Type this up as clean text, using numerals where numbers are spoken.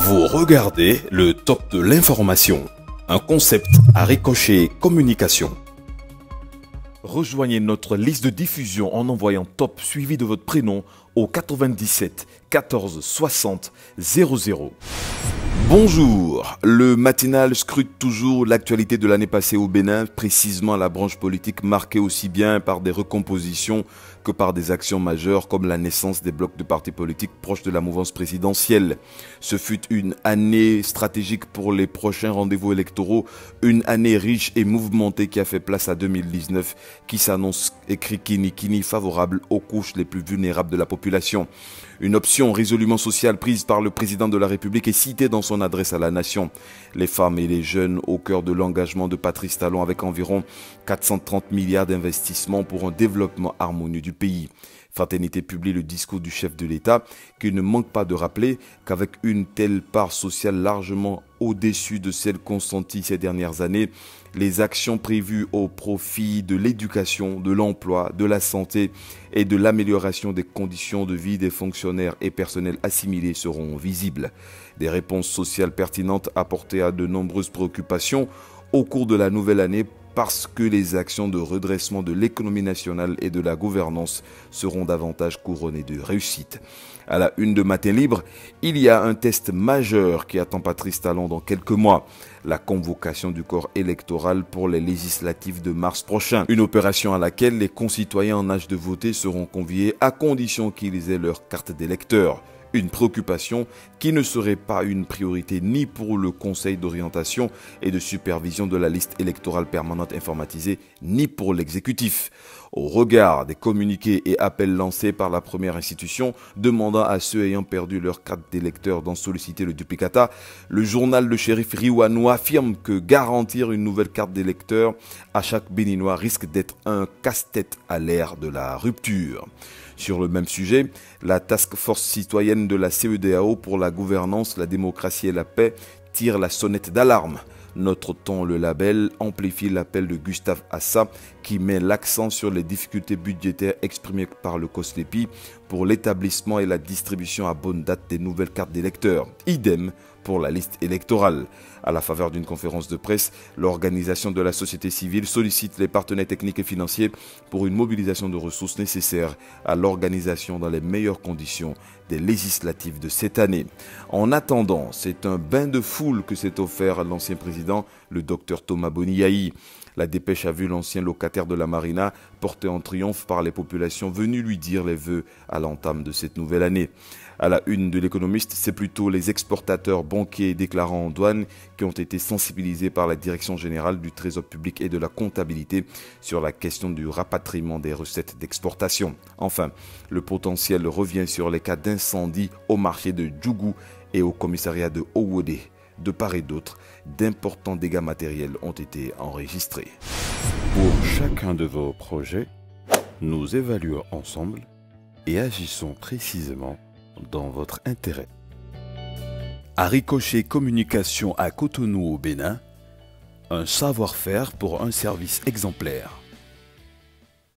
Vous regardez le top de l'information, un concept à Ricochet Communication. Rejoignez notre liste de diffusion en envoyant top suivi de votre prénom au 97 14 60 00. Bonjour, le matinal scrute toujours l'actualité de l'année passée au Bénin, précisément la branche politique marquée aussi bien par des recompositions que par des actions majeures comme la naissance des blocs de partis politiques proches de la mouvance présidentielle. Ce fut une année stratégique pour les prochains rendez-vous électoraux, une année riche et mouvementée qui a fait place à 2019 qui s'annonce écrit kini favorable aux couches les plus vulnérables de la population. Une option résolument sociale prise par le président de la République est citée dans son adresse à la nation. Les femmes et les jeunes au cœur de l'engagement de Patrice Talon avec environ 430 milliards d'investissements pour un développement harmonieux du pays. Fraternité publie le discours du chef de l'État qui ne manque pas de rappeler qu'avec une telle part sociale largement au-dessus de celle consentie ces dernières années, les actions prévues au profit de l'éducation, de l'emploi, de la santé et de l'amélioration des conditions de vie des fonctionnaires et personnels assimilés seront visibles. Des réponses sociales pertinentes apportées à de nombreuses préoccupations au cours de la nouvelle année parce que les actions de redressement de l'économie nationale et de la gouvernance seront davantage couronnées de réussite. À la une de Matin Libre, il y a un test majeur qui attend Patrice Talon dans quelques mois. La convocation du corps électoral pour les législatives de mars prochain. Une opération à laquelle les concitoyens en âge de voter seront conviés à condition qu'ils aient leur carte d'électeur. Une préoccupation qui ne serait pas une priorité ni pour le Conseil d'orientation et de supervision de la liste électorale permanente informatisée, ni pour l'exécutif. Au regard des communiqués et appels lancés par la première institution demandant à ceux ayant perdu leur carte d'électeur d'en solliciter le duplicata, le journal Le Shérif Riouanou affirme que garantir une nouvelle carte d'électeur à chaque Béninois risque d'être un casse-tête à l'ère de la rupture. Sur le même sujet, la Task Force citoyenne de la CEDEAO pour la gouvernance, la démocratie et la paix tire la sonnette d'alarme. Notre Temps, le label, amplifie l'appel de Gustave Assa qui met l'accent sur les difficultés budgétaires exprimées par le COSLEPI pour l'établissement et la distribution à bonne date des nouvelles cartes d'électeurs. Idem pour la liste électorale. À la faveur d'une conférence de presse, l'organisation de la société civile sollicite les partenaires techniques et financiers pour une mobilisation de ressources nécessaires à l'organisation dans les meilleures conditions des législatives de cette année. En attendant, c'est un bain de foule que s'est offert à l'ancien président, le docteur Thomas Boniaï. La dépêche a vu l'ancien locataire de la Marina porté en triomphe par les populations venues lui dire les vœux à l'entame de cette nouvelle année. À la une de l'Économiste, c'est plutôt les exportateurs, banquiers et déclarants en douane qui ont été sensibilisés par la Direction générale du Trésor public et de la comptabilité sur la question du rapatriement des recettes d'exportation. Enfin, le potentiel revient sur les cas d'incendie au marché de Djougou et au commissariat de Owodé. De part et d'autre, d'importants dégâts matériels ont été enregistrés. Pour chacun de vos projets, nous évaluons ensemble et agissons précisément dans votre intérêt. À Ricochet Communication à Cotonou au Bénin, un savoir-faire pour un service exemplaire.